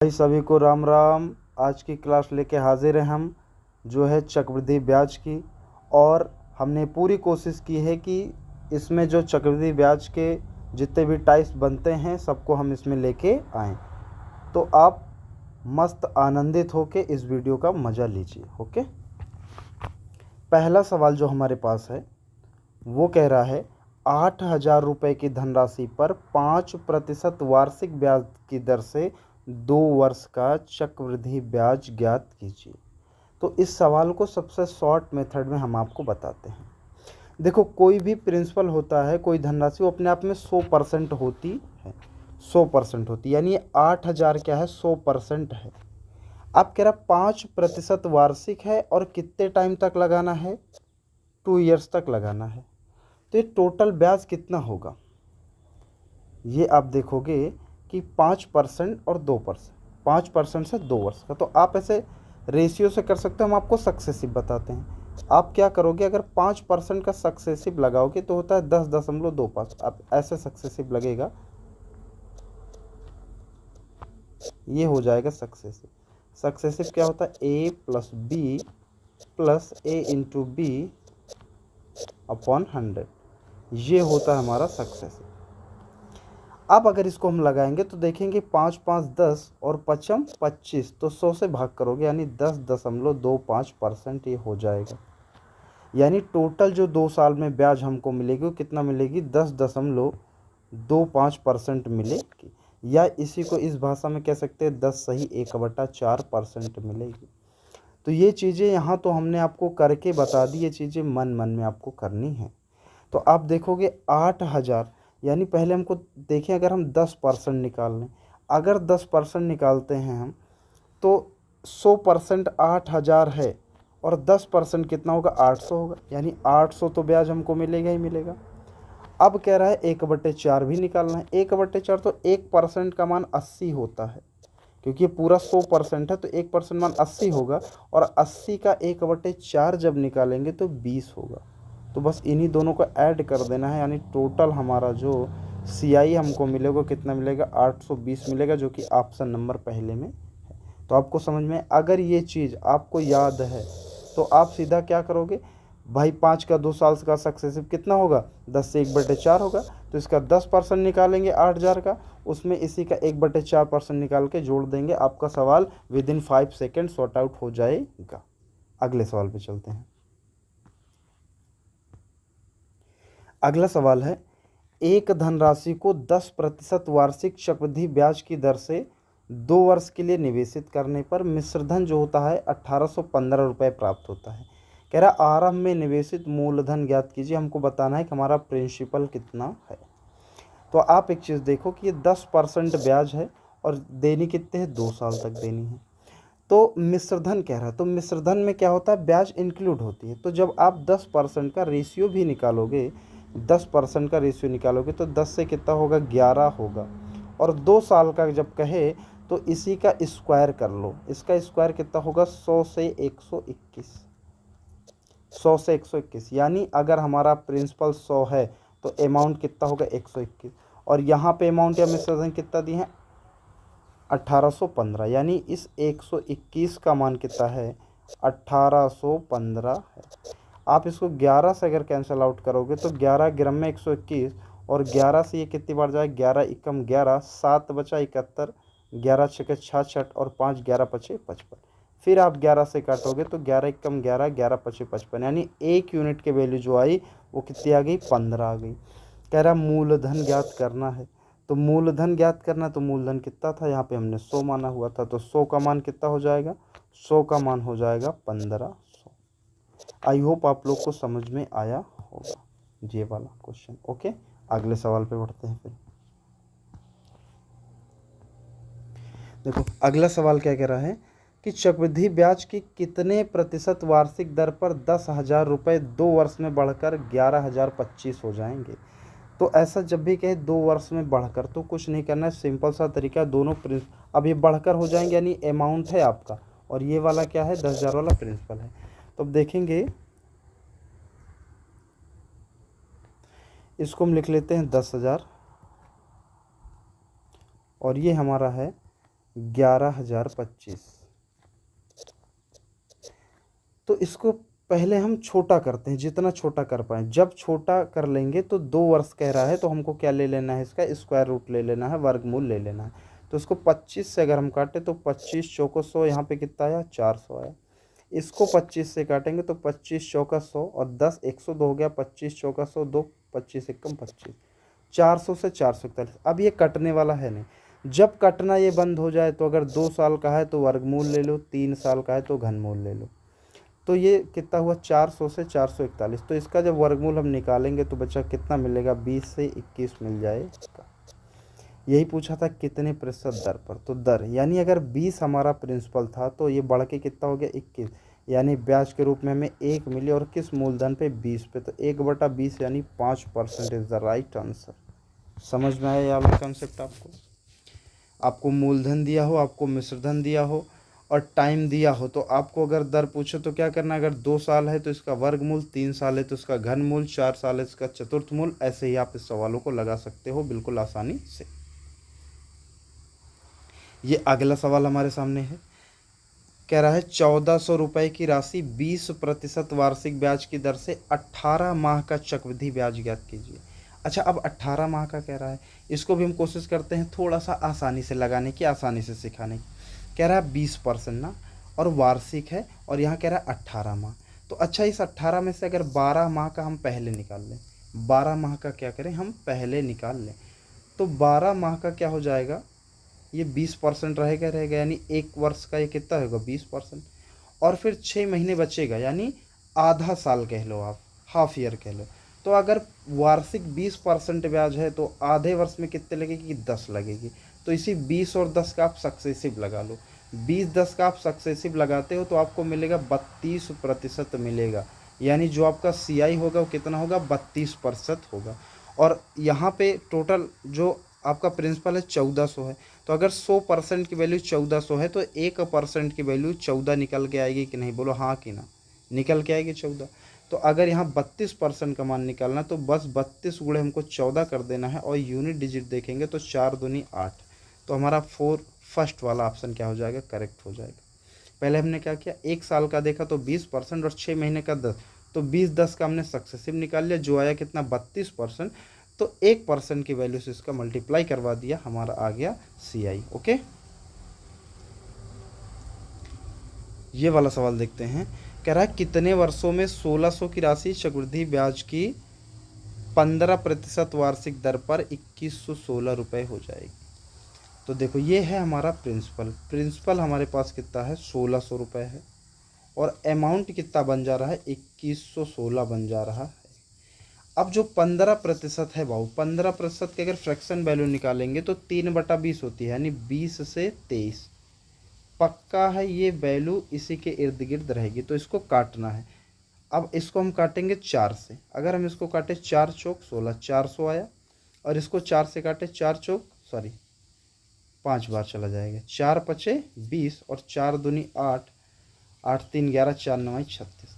भाई सभी को राम राम। आज की क्लास लेके हाजिर हैं हम, जो है चक्रवृद्धि ब्याज की। और हमने पूरी कोशिश की है कि इसमें जो चक्रवृद्धि ब्याज के जितने भी टाइप्स बनते हैं सबको हम इसमें लेके आएँ। तो आप मस्त आनंदित होके इस वीडियो का मज़ा लीजिए। ओके, पहला सवाल जो हमारे पास है वो कह रहा है 8,000 रुपये की धनराशि पर 5% वार्षिक ब्याज की दर से 2 वर्ष का चक्रवृद्धि ब्याज ज्ञात कीजिए। तो इस सवाल को सबसे शॉर्ट मेथड में हम आपको बताते हैं। देखो, कोई भी प्रिंसिपल होता है, कोई धनराशि, वो अपने आप में 100% होती है। 100% होती है, यानी ये 8,000 क्या है, 100% है। आप कह रहा 5% वार्षिक है और कितने टाइम तक लगाना है, 2 ईयर्स तक लगाना है। तो ये टोटल ब्याज कितना होगा, ये आप देखोगे कि 5% और 2%, 5% से 2 वर्ष का। तो आप ऐसे रेशियो से कर सकते हो, हम आपको सक्सेसिव बताते हैं। आप क्या करोगे, अगर 5% का सक्सेसिव लगाओगे तो होता है 10.25। आप ऐसे सक्सेसिव लगेगा, ये हो जाएगा सक्सेसिव। सक्सेसिव क्या होता है, ए प्लस बी प्लस ए इंटू बी अपॉन 100, ये होता है हमारा सक्सेसिव। अब अगर इसको हम लगाएंगे तो देखेंगे 5 5 10 और 5 25, तो 100 से भाग करोगे यानी 10.25% ये हो जाएगा। यानी टोटल जो 2 साल में ब्याज हमको मिलेगी वो कितना मिलेगी, 10.25% मिलेगी। या इसी को इस भाषा में कह सकते हैं 10 सही 1/4% मिलेगी। तो ये चीज़ें यहाँ तो हमने आपको करके बता दी, ये चीज़ें मन मन में आपको करनी है। तो आप देखोगे 8,000, यानी पहले हमको देखें, अगर हम 10% निकाल लें, अगर 10% निकालते हैं हम, तो 100% 8,000 है और 10% कितना होगा, 800 होगा। यानी 800 तो ब्याज हमको मिलेगा ही मिलेगा। अब कह रहा है 1/4 भी निकालना है। 1/4 तो 1% का मान 80 होता है, क्योंकि ये पूरा 100% है तो 1% मान 80 होगा। और 80 का 1/4 जब निकालेंगे तो 20 होगा। तो बस इन्हीं दोनों को ऐड कर देना है, यानी टोटल हमारा जो CI हमको मिलेगा कितना मिलेगा, 820 मिलेगा, जो कि ऑप्शन नंबर पहले में है। तो आपको समझ में, अगर ये चीज़ आपको याद है तो आप सीधा क्या करोगे भाई, 5 का 2 साल का सक्सेसिव कितना होगा, 10 से 1/4 होगा। तो इसका 10% निकालेंगे 8,000 का, उसमें इसी का 1/4% निकाल के जोड़ देंगे। आपका सवाल विदिन 5 सेकेंड सॉर्ट आउट हो जाएगा। अगले सवाल पे चलते हैं। अगला सवाल है, एक धनराशि को 10% वार्षिक चक्रवृद्धि ब्याज की दर से 2 वर्ष के लिए निवेशित करने पर मिश्रधन जो होता है 1,815 रुपये प्राप्त होता है। कह रहा आरंभ में निवेशित मूलधन ज्ञात कीजिए। हमको बताना है कि हमारा प्रिंसिपल कितना है। तो आप एक चीज़ देखो कि ये 10% ब्याज है और देनी कितने हैं, 2 साल तक देनी है। तो मिश्रधन कह रहा है, तो मिश्रधन में क्या होता है, ब्याज इंक्लूड होती है। तो जब आप 10% का रेशियो भी निकालोगे, 10% का रेशियो निकालोगे तो 10 से कितना होगा, 11 होगा। और 2 साल का जब कहे तो इसी का स्क्वायर कर लो। इसका स्क्वायर कितना होगा, 100 से 121, 100 से 121। यानी अगर हमारा प्रिंसिपल 100 है तो अमाउंट कितना होगा, 121। और यहाँ पे अमाउंट या मिश्रधन कितना दिए हैं, 1,815। यानी इस 121 का मान कितना है, 1,815 है। आप इसको 11 से अगर कैंसिल आउट करोगे तो 11 ग्राम में 121, और 11 से ये कितनी बार जाए, 11 एकम 11, 7 बचा 71, 11 छके 66 और 5 11 पचे 55। फिर आप 11 से काटोगे तो 11 एकम 11, 11 पचे 55, यानी 1 यूनिट के वैल्यू जो आई वो कितनी आ गई, 15 आ गई। कह रहा मूलधन ज्ञात करना है। तो मूलधन ज्ञात करना है, तो मूलधन कितना था, यहाँ पे हमने 100 माना हुआ था, तो 100 का मान कितना हो जाएगा, 100 का मान हो जाएगा 1500। आई होप आप लोग को समझ में आया होगा ये वाला क्वेश्चन। ओके, अगले सवाल पे बढ़ते हैं। फिर देखो अगला सवाल क्या कह रहा है कि चक्रवृद्धि ब्याज की कितने प्रतिशत वार्षिक दर पर 10,000 रुपये 2 वर्ष में बढ़कर 11,025 हो जाएंगे। तो ऐसा जब भी कहे 2 वर्ष में बढ़कर, तो कुछ नहीं करना है, सिंपल सा तरीका, दोनों अब ये बढ़कर हो जाएंगे, यानी अमाउंट है आपका और ये वाला क्या है, 10,000 वाला प्रिंसिपल है। तो अब देखेंगे, इसको हम लिख लेते हैं 10,000 और ये हमारा है 11,025। तो इसको पहले हम छोटा करते हैं, जितना छोटा कर पाएँ। जब छोटा कर लेंगे तो 2 वर्ष कह रहा है, तो हमको क्या ले लेना है, इसका स्क्वायर रूट ले लेना है, वर्गमूल ले लेना है। तो इसको 25 से अगर हम काटें तो 25 चौको 100, यहाँ पे कितना आया, 400 आया। इसको 25 से काटेंगे तो 25 चौका 100 और 10 102 हो गया, 25 चौका 100, 2 25 एकम 25, 400 से 441। अब ये कटने वाला है नहीं। जब कटना ये बंद हो जाए तो अगर 2 साल का है तो वर्गमूल ले लो, 3 साल का है तो घनमूल ले लो। तो ये कितना हुआ, 400 से 441। तो इसका जब वर्गमूल हम निकालेंगे तो बच्चा कितना मिलेगा, 20 से 21 मिल जाएगा। यही पूछा था कितने प्रतिशत दर पर, तो दर यानी अगर 20 हमारा प्रिंसिपल था तो ये बढ़ के कितना हो गया, 21, यानी ब्याज के रूप में हमें 1 मिली, और किस मूलधन पे, 20 पे। तो 1/20 यानी 5% इज द राइट आंसर। समझ में आया ये वाला कॉन्सेप्ट आपको? आपको मूलधन दिया हो, आपको मिश्रधन दिया हो और टाइम दिया हो, तो आपको अगर दर पूछे तो क्या करना है, अगर 2 साल है तो इसका वर्गमूल, 3 साल है तो इसका घनमूल, 4 साल है इसका चतुर्थ मूल। ऐसे ही आप इस सवालों को लगा सकते हो बिल्कुल आसानी से। ये अगला सवाल हमारे सामने है, कह रहा है 1400 रुपये की राशि 20% वार्षिक ब्याज की दर से 18 माह का चक्रवृद्धि ब्याज ज्ञात कीजिए। अच्छा, अब 18 माह का कह रहा है, इसको भी हम कोशिश करते हैं थोड़ा सा आसानी से लगाने की, आसानी से सिखाने की। कह रहा है 20% ना, और वार्षिक है, और यहाँ कह रहा है 18 माह। तो अच्छा, इस 18 में से अगर 12 माह का हम पहले निकाल लें, 12 माह का क्या करें, हम पहले निकाल लें, तो 12 माह का क्या हो जाएगा, ये 20% रहेगा, यानी 1 वर्ष का ये कितना होगा, 20%। और फिर 6 महीने बचेगा, यानी आधा साल कह लो आप, हाफ ईयर कह लो। तो अगर वार्षिक 20% ब्याज है तो आधे वर्ष में कितने लगेगी, 10 लगेगी। तो इसी 20 और 10 का आप सक्सेसिव लगा लो। 20-10 का आप सक्सेसिव लगाते हो तो आपको मिलेगा 32% मिलेगा, यानी जो आपका CI होगा वो कितना होगा, 32% होगा। और यहाँ पे टोटल जो आपका प्रिंसिपल है 1400 है, तो अगर 100% की वैल्यू 1400 है तो 1% की वैल्यू 14 निकल के आएगी कि नहीं, बोलो हाँ कि ना, निकल के आएगी 14। तो अगर यहाँ 32% का मान निकालना तो बस 32 गुणे हमको 14 कर देना है, और यूनिट डिजिट देखेंगे तो 4 दूनी 8। तो हमारा फर्स्ट वाला ऑप्शन क्या हो जाएगा, करेक्ट हो जाएगा। पहले हमने क्या किया, 1 साल का देखा तो 20% और 6 महीने का 10, तो 20-10 का हमने सक्सेसिव निकाल लिया, जो आया कितना, 32%। तो 1% की वैल्यू से इसका मल्टीप्लाई करवा दिया, हमारा आ गया CI। ओके, ये वाला सवाल देखते हैं, कह रहा है कितने वर्षों में 1600 की राशि चक्रवृद्धि ब्याज की 15% वार्षिक दर पर 2116 रुपये हो जाएगी। तो देखो ये है हमारा प्रिंसिपल हमारे पास कितना है, 1600 रुपये है, और अमाउंट कितना बन जा रहा है, 2116 बन जा रहा है। अब जो 15% है भाव, 15% के अगर फ्रैक्शन वैल्यू निकालेंगे तो 3/20 होती है, यानी 20 से 23। पक्का है ये वैल्यू इसी के इर्द गिर्द रहेगी, तो इसको काटना है। अब इसको हम काटेंगे 4 से, अगर हम इसको काटे 4 चौक 16, 400 आया, और इसको 4 से काटे 5 बार चला जाएगा, 4 पचे 20 और 4 दूनी 8, 8 3 11, 4 9 36।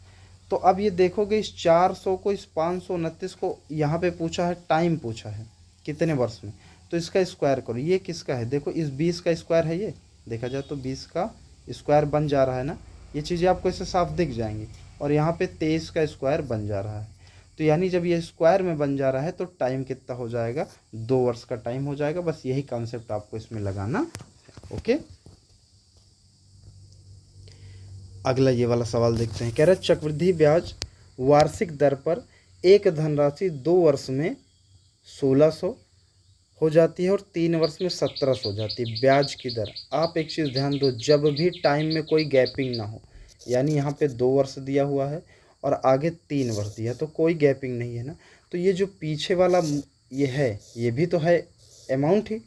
तो अब ये देखोगे इस 400 को, इस 529 को, यहाँ पे पूछा है टाइम, पूछा है कितने वर्ष में, तो इसका स्क्वायर करो। ये किसका है, देखो इस 20 का स्क्वायर है, ये देखा जाए तो 20 का स्क्वायर बन जा रहा है ना, ये चीज़ें आपको इससे साफ दिख जाएंगी। और यहाँ पे 23 का स्क्वायर बन जा रहा है, तो यानी जब ये स्क्वायर में बन जा रहा है तो टाइम कितना हो जाएगा, 2 वर्ष का टाइम हो जाएगा। बस यही कॉन्सेप्ट आपको इसमें लगाना है। ओके, अगला ये वाला सवाल देखते हैं, कह रहा है चक्रवृद्धि ब्याज वार्षिक दर पर एक धनराशि 2 वर्ष में 1600 हो जाती है और 3 वर्ष में 1700 हो जाती है ब्याज की दर। आप एक चीज़ ध्यान दो, जब भी टाइम में कोई गैपिंग ना हो, यानी यहाँ पे 2 वर्ष दिया हुआ है और आगे 3 वर्ष दिया, तो कोई गैपिंग नहीं है ना, तो ये जो पीछे वाला ये है, ये भी तो है अमाउंट ही,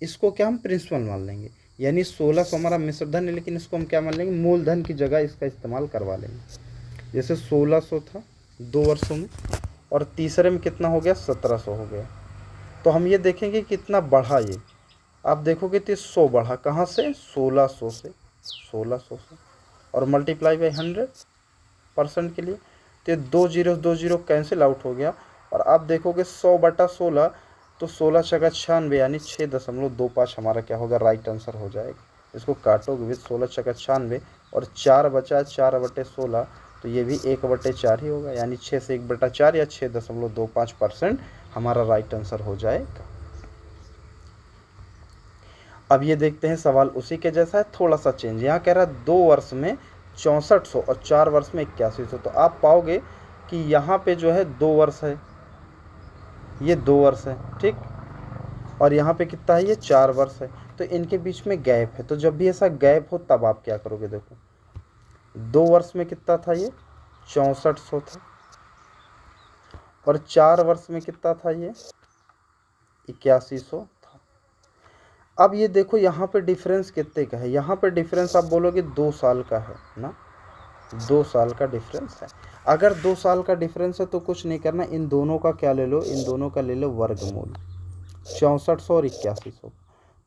इसको क्या हम प्रिंसिपल मान लेंगे, यानी 1600 हमारा मिश्रधन है, लेकिन इसको हम क्या मान लेंगे, मूलधन की जगह इसका इस्तेमाल करवा लेंगे। जैसे 1600 था 2 वर्षों में, और तीसरे में कितना हो गया, 1700 हो गया। तो हम ये देखेंगे कितना बढ़ा, ये आप देखोगे तो 100 बढ़ा, कहाँ से, 1600 से, 1600 से, और मल्टीप्लाई बाई 100% के लिए, तो ये 2 0 कैंसिल आउट हो गया। और आप देखोगे 100/16, तो 16 छका 96, यानी 6.25 हमारा क्या होगा, राइट आंसर हो जाएगा। इसको काटोगे भी 16 छक्का 96 और 4 बचा 4/16, तो ये भी 1/4 ही होगा, यानी 6 से 1/4 या 6.25% हमारा राइट आंसर हो जाएगा। अब ये देखते हैं सवाल उसी के जैसा है, थोड़ा सा चेंज। यहाँ कह रहा है 2 वर्ष में 6400 और 4 वर्ष में 8100। तो आप पाओगे कि यहाँ पे जो है 2 वर्ष है, ये 2 वर्ष है, ठीक, और यहाँ पे कितना है, ये 4 वर्ष है। तो इनके बीच में गैप है, तो जब भी ऐसा गैप हो तब आप क्या करोगे। देखो 2 वर्ष में कितना था, ये 6400 था, और 4 वर्ष में कितना था, ये 8100 था। अब ये देखो यहाँ पे डिफरेंस कितने का है, यहाँ पे डिफरेंस आप बोलोगे 2 साल का है ना, 2 साल का डिफरेंस है। अगर 2 साल का डिफरेंस है तो कुछ नहीं करना, इन दोनों का क्या ले लो, इन दोनों का ले लो वर्गमूल, 6400 और 8100।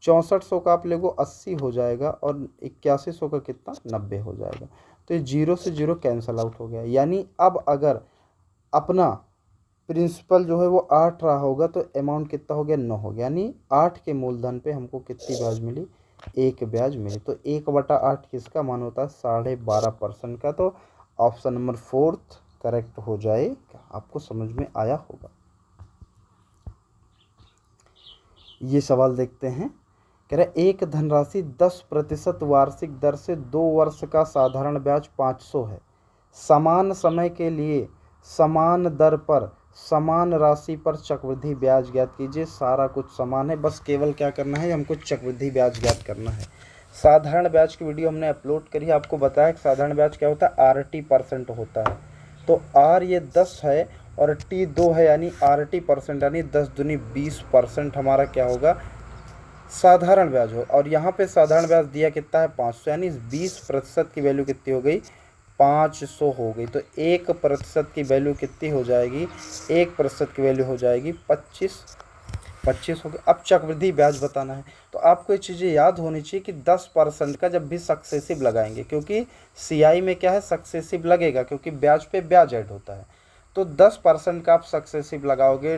6400 का आप ले लो 80 हो जाएगा, और 8100 का कितना 90 हो जाएगा। तो ये 0 से 0 कैंसल आउट हो गया, यानी अब अगर अपना प्रिंसिपल जो है वो 8 रहा होगा तो अमाउंट कितना हो गया, 9 हो गया, यानी 8 के मूलधन पे हमको कितनी ब्याज मिली, 1 ब्याज मिली। तो 1/8 किसका मान होता है, 12.5% का। तो ऑप्शन नंबर 4 करेक्ट हो जाएगा। आपको समझ में आया होगा। ये सवाल देखते हैं, कह रहे एक धनराशि 10% वार्षिक दर से 2 वर्ष का साधारण ब्याज 500 है। समान समय के लिए समान दर पर समान राशि पर चक्रवृद्धि ब्याज ज्ञात कीजिए। सारा कुछ समान है, बस केवल क्या करना है, हमको चक्रवृद्धि ब्याज ज्ञात करना है। साधारण ब्याज की वीडियो हमने अपलोड करी है, आपको बताया कि साधारण ब्याज क्या होता है, RT% होता है। तो R ये 10 है और T 2 है, यानी RT%, यानी 10 दूनी 20% हमारा क्या होगा, साधारण ब्याज हो। और यहाँ पे साधारण ब्याज दिया कितना है, 500, यानी 20% की वैल्यू कितनी हो गई, 500 हो गई। तो 1% की वैल्यू कितनी हो जाएगी, 1% की वैल्यू हो जाएगी 25 हो गई। अब चक्रवृद्धि ब्याज बताना है, तो आपको ये चीज़ें याद होनी चाहिए कि 10% का जब भी सक्सेसिव लगाएंगे, क्योंकि CI में क्या है, सक्सेसिव लगेगा, क्योंकि ब्याज पे ब्याज ऐड होता है। तो 10% का आप सक्सेसिव लगाओगे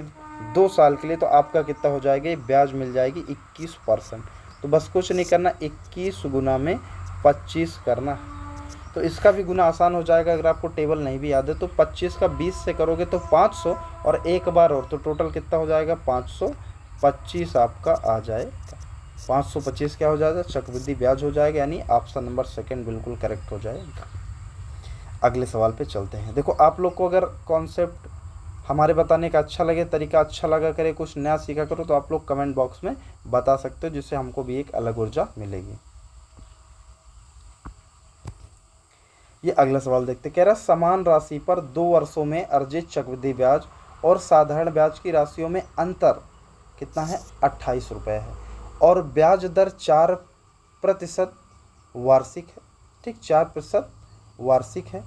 2 साल के लिए, तो आपका कितना हो जाएगा, ब्याज मिल जाएगी 21%। तो बस कुछ नहीं करना, 21 गुना में 25 करना। तो इसका भी गुना आसान हो जाएगा, अगर आपको टेबल नहीं भी याद है तो 25 का 20 से करोगे तो 500, और एक बार और, तो टोटल कितना हो जाएगा, 525 आपका आ जाएगा। 525 क्या हो जाएगा, चक्रवृद्धि ब्याज हो जाएगा, यानी ऑप्शन नंबर 2 बिल्कुल करेक्ट हो जाएगा। अगले सवाल पे चलते हैं। देखो आप लोग को अगर कॉन्सेप्ट हमारे बताने का अच्छा लगे, तरीका अच्छा लगा करे, कुछ नया सीखा करो, तो आप लोग कमेंट बॉक्स में बता सकते हो, जिससे हमको भी एक अलग ऊर्जा मिलेगी। ये अगला सवाल देखते, कह रहा समान राशि पर 2 वर्षों में अर्जित चक्रवृद्धि ब्याज और साधारण ब्याज की राशियों में अंतर कितना है, 28 रुपये है, और ब्याज दर 4% वार्षिक है, ठीक, 4% वार्षिक है।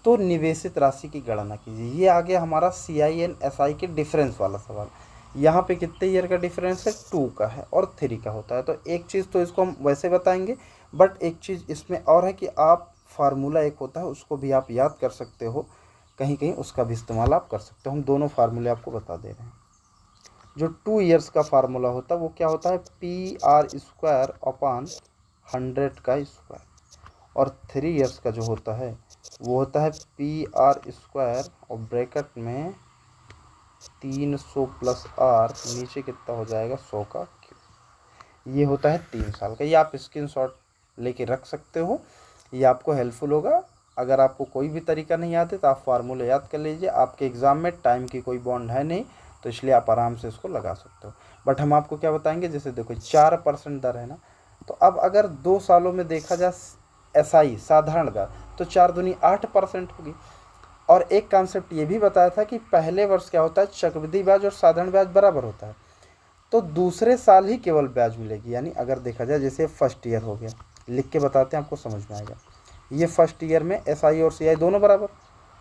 तो निवेशित राशि की गणना कीजिए। ये आ गया हमारा CI and SI के डिफरेंस वाला सवाल। यहाँ पे कितने ईयर का डिफरेंस है, 2 का है और 3 का होता है। तो एक चीज़ तो इसको हम वैसे बताएंगे, बट एक चीज़ इसमें और है कि आप फार्मूला एक होता है उसको भी आप याद कर सकते हो, कहीं कहीं उसका भी इस्तेमाल आप कर सकते हो। हम दोनों फार्मूले आपको बता दे रहे हैं। जो 2 ईयर्स का फार्मूला होता है वो क्या होता है, PR²/100 का स्क्वायर, और 3 ईयर्स का जो होता है वो होता है PR² और ब्रैकेट में 300 + R, नीचे कितना हो जाएगा, 100 का क्यूब। ये होता है 3 साल का। ये आप स्क्रीनशॉट लेके रख सकते हो, ये आपको हेल्पफुल होगा। अगर आपको कोई भी तरीका नहीं आता तो आप फार्मूला याद कर लीजिए। आपके एग्ज़ाम में टाइम की कोई बॉन्ड है नहीं, तो इसलिए आप आराम से इसको लगा सकते हो। बट हम आपको क्या बताएंगे, जैसे देखो 4% दर है ना, तो अब अगर 2 सालों में देखा जाए SI साधारण ब्याज, तो 4 दूनी 8% होगी। और एक कॉन्सेप्ट ये भी बताया था कि पहले वर्ष क्या होता है, चक्रवृद्धि ब्याज और साधारण ब्याज बराबर होता है, तो दूसरे साल ही केवल ब्याज मिलेगी। यानी अगर देखा जाए, जैसे फर्स्ट ईयर हो गया, लिख के बताते हैं आपको समझ में आएगा। ये फर्स्ट ईयर में SI और CI दोनों बराबर,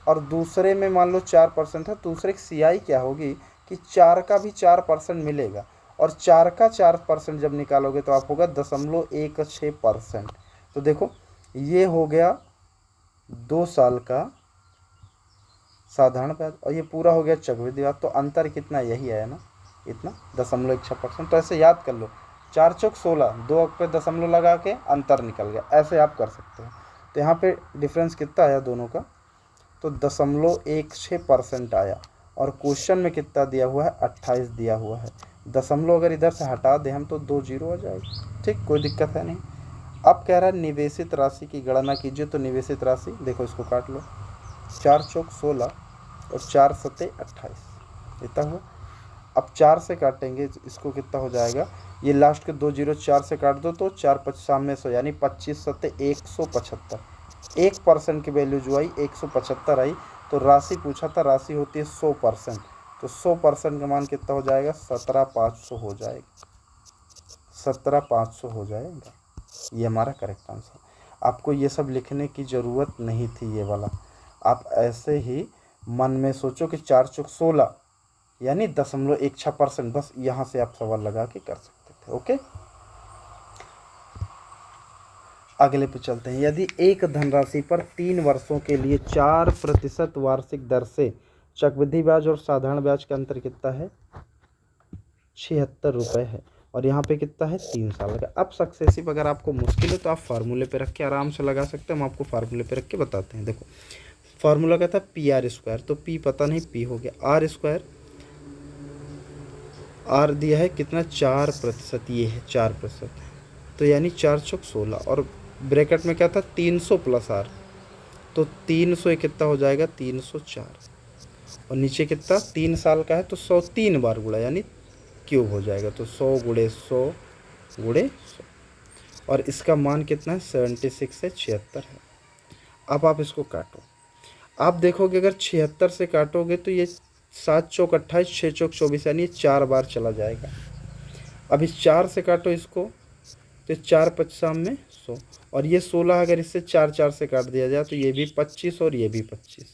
और दूसरे में मान लो 4% है, दूसरे CI क्या होगी कि 4 का भी 4% मिलेगा, और 4 का 4% जब निकालोगे तो आप होगा 0.16%। तो देखो ये हो गया 2 साल का साधारण ब्याज, और ये पूरा हो गया चक्रवृद्धि ब्याज। तो अंतर कितना, यही आया ना, इतना 0.16%। तो ऐसे याद कर लो, 4 चौक 16, 2 अंक पे दशमलव लगा के अंतर निकल गया, ऐसे आप कर सकते हैं। तो यहाँ पे डिफरेंस कितना आया दोनों का, तो 0.16% आया। और क्वेश्चन में कितना दिया हुआ है, 28 दिया हुआ है। दशमलव अगर इधर से हटा दें हम तो 2 जीरो आ जाएगा, ठीक, कोई दिक्कत है नहीं। अब कह रहा है निवेशित राशि की गणना कीजिए, तो निवेशित राशि देखो, इसको काट लो, 4 चौक 16 और 4 सत्ते 28, इतना हुआ। अब 4 से काटेंगे इसको, कितना हो जाएगा, ये लास्ट के 2 जीरो 4 से काट दो तो 4 5 सामने 100, यानी 25 सत्ते 175। 1% की वैल्यू जो आई 175 आई। तो राशि पूछा था, राशि होती है 100%, तो 100% का मान कितना हो जाएगा, 17,500 हो जाएगा, 17,500 हो जाएगा। ये हमारा करेक्ट आंसर। आपको ये सब लिखने की ज़रूरत नहीं थी, ये वाला आप ऐसे ही मन में सोचो कि 4 चौक 16 यानी 0.16%, बस यहाँ से आप सवाल लगा के कर सकते थे। ओके, अगले पे चलते हैं। यदि एक धनराशि पर 3 वर्षों के लिए 4% वार्षिक दर से चक्रवृद्धि ब्याज और साधारण ब्याज का अंतर कितना है, 76 रुपये है, और यहाँ पे कितना है, 3 साल का। अब सक्सेसिव अगर आपको मुश्किल है तो आप फार्मूले पे रख के आराम से लगा सकते हैं, हम आपको फार्मूले पे रख के बताते हैं। देखो फार्मूला क्या था, PR², तो P पता नहीं, P हो गया R², R दिया है कितना, 4%, ये है 4%, तो यानी 4 चौक 16, और ब्रैकेट में क्या था, 300 प्लस R, तो 300 कितना हो जाएगा, 304, और नीचे कितना, 3 साल का है तो 100 3 बार गुणा यानी क्यूब हो जाएगा, तो 100 गुणे 100 गुणे 100, और इसका मान कितना है, 76 से 76 है। अब आप इसको काटो, आप देखोगे अगर 76 से काटोगे तो ये 7 चौक 28, 6 चौक 24, यानी 4 बार चला जाएगा। अब इस 4 से काटो इसको, तो 4 55 में 100, और ये 16 अगर इससे 4 4 से काट दिया जाए तो ये भी 25 और ये भी 25,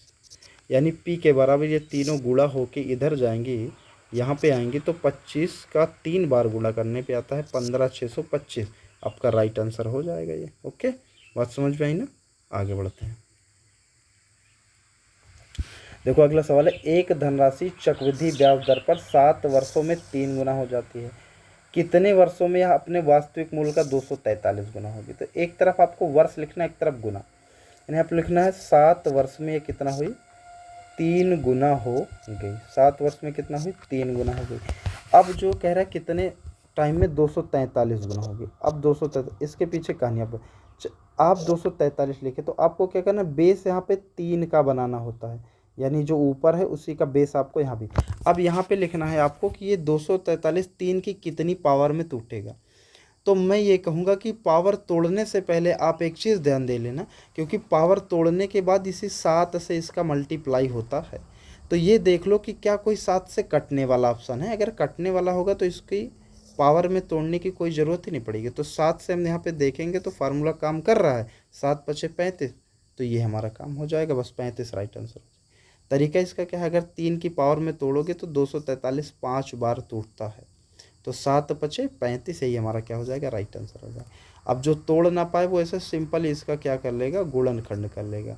यानी P के बराबर ये तीनों गुणा होके इधर जाएंगी, यहाँ पे आएंगी, तो 25 का 3 बार गुणा करने पे आता है 15,625। आपका राइट आंसर हो जाएगा ये। ओके, बात समझ में आई ना, आगे बढ़ते हैं। देखो अगला सवाल है, एक धनराशि चक्रवृद्धि ब्याज दर पर 7 वर्षों में 3 गुना हो जाती है, कितने वर्षों में यह अपने वास्तविक मूल्य का 243 गुना होगी। तो एक तरफ आपको वर्ष लिखना है, एक तरफ गुना, यानी आप लिखना है 7 वर्ष में ये कितना हुई, 3 गुना हो गई, 7 वर्ष में कितना हुई, 3 गुना हो गई। अब जो कह रहा है कितने टाइम में 243 गुना होगी, अब 243, इसके पीछे कहानी आप 243 लिखे तो आपको क्या करना है, बेस यहाँ पे 3 का बनाना होता है, यानी जो ऊपर है उसी का बेस आपको यहाँ भी। अब यहाँ पे लिखना है आपको कि ये 243 3 की कितनी पावर में टूटेगा। तो मैं ये कहूँगा कि पावर तोड़ने से पहले आप एक चीज़ ध्यान दे लेना, क्योंकि पावर तोड़ने के बाद इसी 7 से इसका मल्टीप्लाई होता है। तो ये देख लो कि क्या कोई 7 से कटने वाला ऑप्शन है, अगर कटने वाला होगा तो इसकी पावर में तोड़ने की कोई ज़रूरत ही नहीं पड़ेगी। तो 7 से हम यहाँ पे देखेंगे तो फार्मूला काम कर रहा है, 7 पचे 35, तो ये हमारा काम हो जाएगा, बस 35 राइट आंसर। तरीका इसका क्या है, अगर 3 की पावर में तोड़ोगे तो 243 5 बार टूटता है, तो 7 पचे 35, यही हमारा क्या हो जाएगा, राइट आंसर हो जाएगा। अब जो तोड़ ना पाए वो ऐसे सिंपल इसका क्या कर लेगा, गुणनखंड कर लेगा,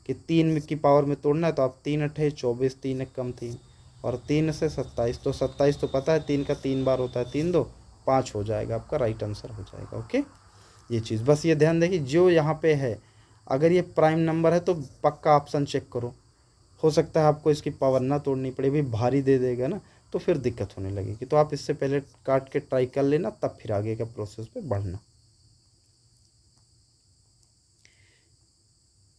कि 3 की पावर में तोड़ना है तो आप 3 अठे 24, 3 एक कम 3, और 3 से 27, तो 27 तो पता है 3 का 3 बार होता है, 3 2 5 हो जाएगा, आपका राइट आंसर हो जाएगा। ओके, ये चीज़ बस ये ध्यान देखिए, जो यहाँ पे है अगर ये प्राइम नंबर है तो पक्का ऑप्शन चेक करो, हो सकता है आपको इसकी पावर ना तोड़नी पड़े, भी भारी दे देगा ना तो फिर दिक्कत होने लगेगी, तो आप इससे पहले काट के ट्राई कर लेना, तब फिर आगे का प्रोसेस पे बढ़ना।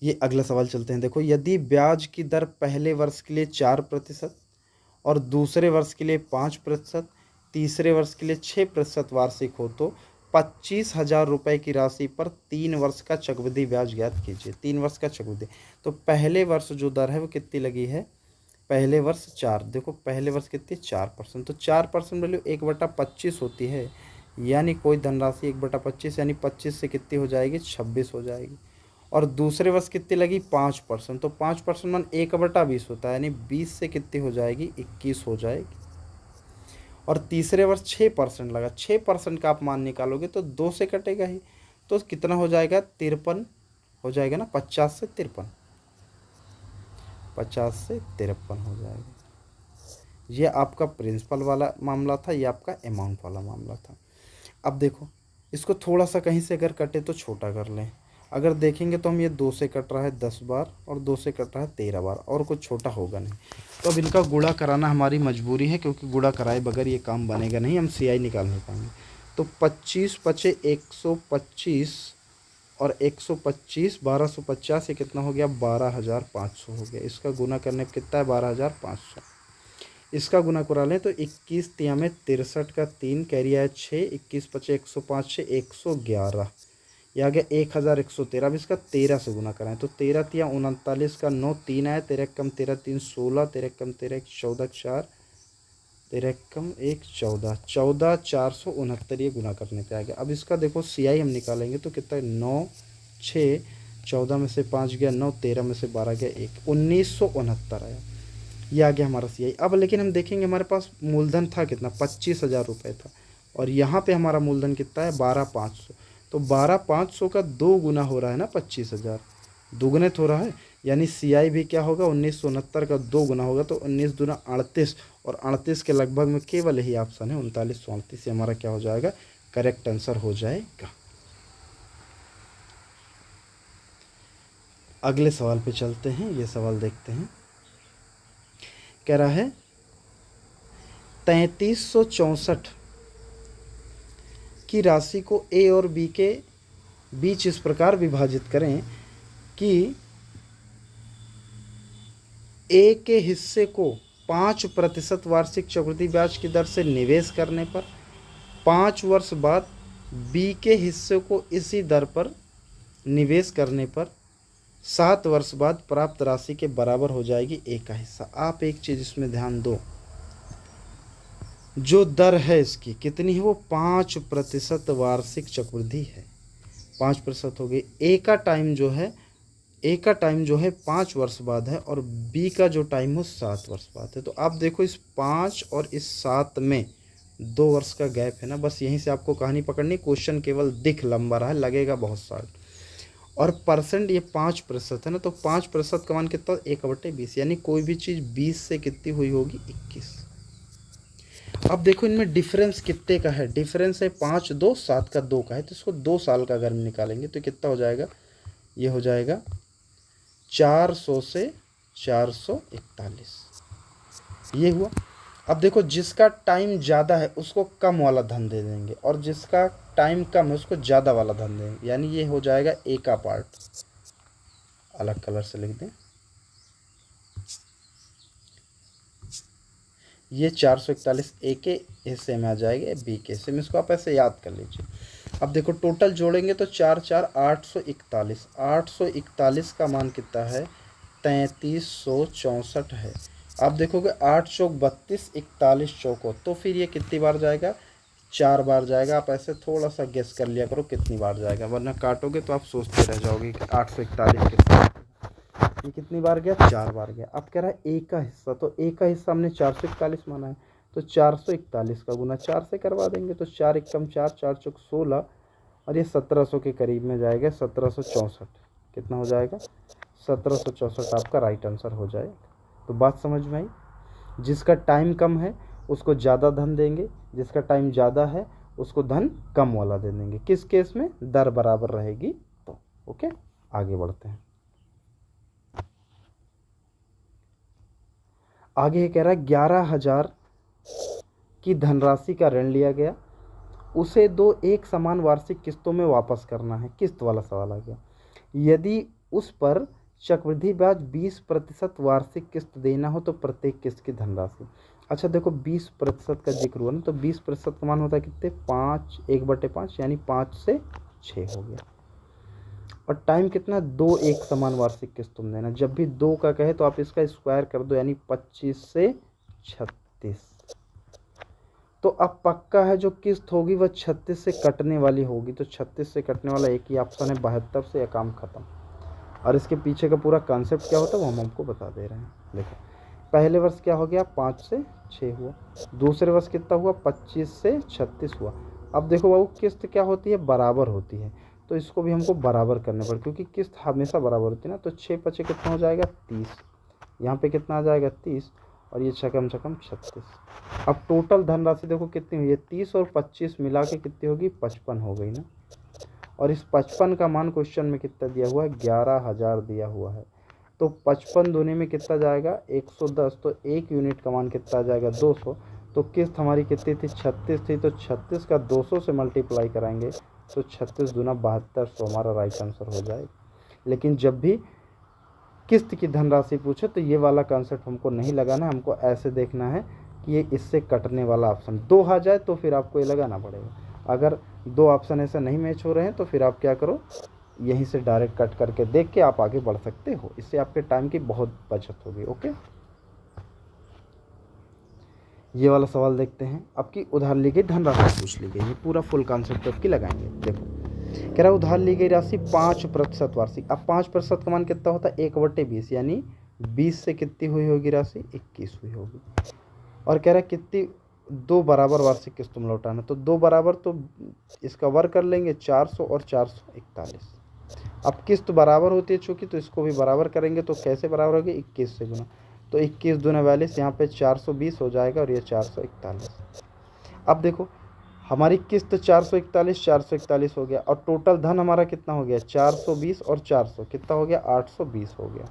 ये अगला सवाल चलते हैं। देखो यदि ब्याज की दर पहले वर्ष के लिए 4% और दूसरे वर्ष के लिए 5%, तीसरे वर्ष के लिए 6% वार्षिक हो तो 25,000 रुपये की राशि पर 3 वर्ष का चक्रवृद्धि ब्याज ज्ञात कीजिए। 3 वर्ष का चक्रवृद्धि, तो पहले वर्ष जो दर है वो कितनी लगी है, पहले वर्ष 4, देखो पहले वर्ष कितनी 4%, तो 4% वैल्यू 1/25 होती है, यानी कोई धनराशि 1/25 यानी 25 से कितनी हो जाएगी, 26 हो जाएगी। और दूसरे वर्ष कितनी लगी 5%, तो 5% मान 1/20 होता है, यानी 20 से कितनी हो जाएगी, 21 हो जाएगी। और तीसरे वर्ष 6% लगा, 6% का आप मान निकालोगे तो 2 से कटेगा ही, तो कितना हो जाएगा, 53 हो जाएगा ना, 50 से 53, 50 से 53 हो जाएगा। ये आपका प्रिंसिपल वाला मामला था, ये आपका अमाउंट वाला मामला था। अब देखो इसको थोड़ा सा कहीं से अगर कटे तो छोटा कर लें। अगर देखेंगे तो हम ये 2 से कट रहा है 10 बार और 2 से कट रहा है 13 बार, और कुछ छोटा होगा नहीं। तो अब इनका गुणा कराना हमारी मजबूरी है, क्योंकि गुणा कराए बगैर ये काम बनेगा नहीं, हम सीआई निकाल नहीं पाएंगे। तो 25 पचे 125 और 125 1250, ये कितना हो गया 12,500 हो गया। इसका गुना करने पर कितना है 12,500। इसका गुना करा लें तो 21 तिया में 63 का 3 कैरी आया 6, 21 पचे 105 6 111, ये आ गया 1113। अब इसका 13 से गुना कराएं तो 13 तिया 39 का 9, 3 आया, 13 कम 13 3 16, 13 कम 13 14 4, 13 कम 1 14, 14 469 ये गुना करने पे आ गया। अब इसका देखो सीआई हम निकालेंगे तो कितना 9 6 14 में से 5 गया 9, 13 में से 12 गया 1, 1969 आया। ये आ गया हमारा सीआई। अब लेकिन हम देखेंगे हमारे पास मूलधन था कितना 25,000 रुपये था, और यहाँ पे हमारा मूलधन कितना है 12,500। तो 12,500 का 2 गुना हो रहा है ना 25,000, दुगुनित हो रहा है, यानी सीआई भी क्या होगा 1969 का 2 गुना होगा, तो 19 दूना 38, और 38 के लगभग में केवल यही ऑप्शन है 3934, से हमारा क्या हो जाएगा करेक्ट आंसर हो जाएगा। अगले सवाल पे चलते हैं, ये सवाल देखते हैं। कह रहा है 3364 की राशि को ए और बी के बीच इस प्रकार विभाजित करें कि ए के हिस्से को 5% वार्षिक चक्रवृद्धि ब्याज की दर से निवेश करने पर 5 वर्ष बाद बी के हिस्से को इसी दर पर निवेश करने पर 7 वर्ष बाद प्राप्त राशि के बराबर हो जाएगी ए का हिस्सा। आप एक चीज़ इसमें ध्यान दो, जो दर है इसकी कितनी है वो 5% वार्षिक चक्रवृद्धि है, 5% हो गई। ए का टाइम जो है 5 वर्ष बाद है, और बी का जो टाइम हो 7 वर्ष बाद है। तो आप देखो इस 5 और इस 7 में 2 वर्ष का गैप है ना, बस यहीं से आपको कहानी पकड़नी। क्वेश्चन केवल दिख लंबा रहा है, लगेगा बहुत सारा, और परसेंट ये 5% है ना, तो 5% का मान कितना 1/20, यानी कोई भी चीज़ 20 से कितनी हुई होगी 21। अब देखो इनमें डिफरेंस कितने का है, डिफरेंस है 5 2 7 का 2 का है, तो इसको 2 साल का अगर हम निकालेंगे तो कितना हो जाएगा, ये हो जाएगा 400 से 441, ये हुआ। अब देखो जिसका टाइम ज़्यादा है उसको कम वाला धन दे देंगे, और जिसका टाइम कम है उसको ज़्यादा वाला धन देंगे, यानी ये हो जाएगा ए का पार्ट, अलग कलर से लिख दें, ये 441 ए के हिस्से में आ जाएगा, बी के हिस्से में, इसको आप ऐसे याद कर लीजिए। अब देखो टोटल जोड़ेंगे तो 4 4 841, 841 का मान कितना है 3364 है। आप देखोगे 8 चौक 32, 41 चौको, तो फिर ये कितनी बार जाएगा 4 बार जाएगा। आप ऐसे थोड़ा सा गेस कर लिया करो कितनी बार जाएगा, वरना काटोगे तो आप सोचते रह जाओगे कि 841 कितना, ये कितनी बार गया 4 बार गया। अब कह रहा है ए का हिस्सा, तो ए का हिस्सा हमने 441 माना है, तो 441 का गुना 4 से करवा देंगे, तो 4 एकम 4 4 चौक 16, और ये 1700 के करीब में जाएगा, 1764 कितना हो जाएगा 1764 आपका राइट आंसर हो जाएगा। तो बात समझ में आई, जिसका टाइम कम है उसको ज़्यादा धन देंगे, जिसका टाइम ज़्यादा है उसको धन कम वाला दे देंगे, किस केस में दर बराबर रहेगी तो। ओके आगे बढ़ते हैं। आगे कह रहा है 11,000 की धनराशि का ऋण लिया गया, उसे 2 एक समान वार्षिक किस्तों में वापस करना है, किस्त वाला सवाल आ गया। यदि उस पर चक्रवृद्धि ब्याज 20% वार्षिक किस्त देना हो तो प्रत्येक किस्त की धनराशि। अच्छा देखो 20% का जिक्र हुआ ना, तो 20% का मान होता है कितने 5 1/5, यानी 5 से 6 हो गया, और टाइम कितना 2 एक समान वार्षिक किस्त तुम देना। जब भी 2 का कहे तो आप इसका स्क्वायर कर दो, यानी 25 से 36। तो अब पक्का है जो किस्त होगी वह 36 से कटने वाली होगी, तो 36 से कटने वाला एक ही ऑप्शन है 72 से, यह काम खत्म। और इसके पीछे का पूरा कॉन्सेप्ट क्या होता है वो हम आपको बता दे रहे हैं। देखो पहले वर्ष क्या हो गया 5 से 6 हुआ, दूसरे वर्ष कितना हुआ 25 से 36 हुआ। अब देखो बाबू किस्त क्या होती है बराबर होती है, तो इसको भी हमको बराबर करने पड़े, क्योंकि किस्त हमेशा बराबर होती है ना। तो 6 पचे कितना हो जाएगा 30, यहाँ पे कितना आ जाएगा 30, और ये छकम छकम 36। अब टोटल धनराशि देखो कितनी हुई है, 30 और 25 मिला के कितनी होगी, 55 हो गई ना। और इस 55 का मान क्वेश्चन में कितना दिया हुआ है, 11,000 दिया हुआ है। तो 55 दूनी में कितना जाएगा, 110। तो 1 यूनिट का मान कितना आ जाएगा, 200। तो किस्त हमारी कितनी थी, 36 थी। तो 36 का 200 से मल्टीप्लाई कराएंगे तो 36 दूना 7200 हमारा राइट आंसर हो जाएगा। लेकिन जब भी किस्त की धनराशि पूछे तो ये वाला कॉन्सेप्ट हमको नहीं लगाना है, हमको ऐसे देखना है कि ये इससे कटने वाला ऑप्शन 2 आ जाए तो फिर आपको ये लगाना पड़ेगा। अगर 2 ऑप्शन ऐसा नहीं मैच हो रहे हैं तो फिर आप क्या करो, यहीं से डायरेक्ट कट करके देख के आप आगे बढ़ सकते हो, इससे आपके टाइम की बहुत बचत होगी। ओके, ये वाला सवाल देखते हैं। आपकी उधार ली गई धनराशि पूछ ली गई, ये पूरा फुल कॉन्सेप्ट आपकी लगाएंगे। देखो कह रहा है उधार ली गई राशि 5% वार्षिक। अब 5% का मान कितना होता है, 1/20, यानी 20 से कितनी हुई होगी राशि, 21 हुई होगी। और कह रहा है कितनी, 2 बराबर वार्षिक किस्तों में लौटाना। तो 2 बराबर, तो इसका वर्ग कर लेंगे, 400 और 441। अब किस्त बराबर होती है चूँकि, तो इसको भी बराबर करेंगे। तो कैसे बराबर होगी, 21 से गुना। तो 21 दूना 42, यहाँ पे 420 हो जाएगा और ये 441। अब देखो हमारी किस्त 441 हो गया, और टोटल धन हमारा कितना हो गया, 420 और 400 कितना हो गया, 820 हो गया।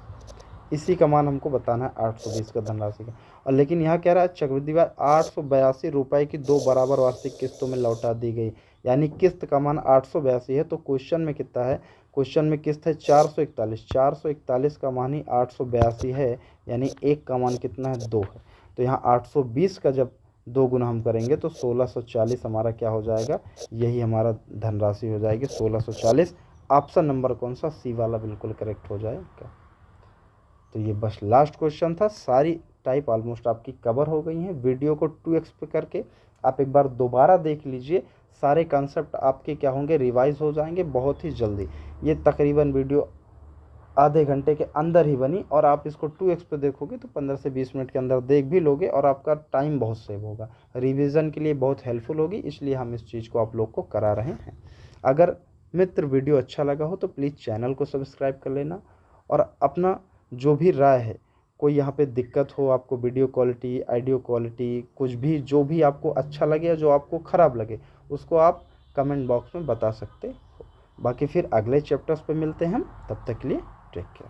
इसी का मान हमको बताना है 820 का धनराशि का। और लेकिन यहाँ कह रहा है चक्रवृद्धि ब्याज 882 रुपये की 2 बराबर वार्षिक किस्तों में लौटा दी गई, यानी किस्त का मान 882 है। तो क्वेश्चन में कितना है, क्वेश्चन में किस्त है 441 का मान ही 882 है, यानी 1 का मान कितना है, 2 है। तो यहाँ 820 का जब 2 गुना हम करेंगे तो 1640 हमारा क्या हो जाएगा, यही हमारा धनराशि हो जाएगी 1640। ऑप्शन नंबर कौन सा, सी वाला बिल्कुल करेक्ट हो जाएगा। तो ये बस लास्ट क्वेश्चन था, सारी टाइप ऑलमोस्ट आपकी कवर हो गई हैं। वीडियो को 2x पे करके आप एक बार दोबारा देख लीजिए, सारे कॉन्सेप्ट आपके क्या होंगे, रिवाइज हो जाएंगे बहुत ही जल्दी। ये तकरीबन वीडियो आधे घंटे के अंदर ही बनी, और आप इसको 2x पे देखोगे तो 15 से 20 मिनट के अंदर देख भी लोगे, और आपका टाइम बहुत सेव होगा, रिवीजन के लिए बहुत हेल्पफुल होगी। इसलिए हम इस चीज़ को आप लोग को करा रहे हैं। अगर मित्र वीडियो अच्छा लगा हो तो प्लीज़ चैनल को सब्सक्राइब कर लेना, और अपना जो भी राय है, कोई यहाँ पे दिक्कत हो आपको, वीडियो क्वालिटी, ऑडियो क्वालिटी, कुछ भी जो भी आपको अच्छा लगे या जो आपको ख़राब लगे, उसको आप कमेंट बॉक्स में बता सकते हो। बाकी फिर अगले चैप्टर्स पे मिलते हैं हम, तब तक के लिए टेक केयर।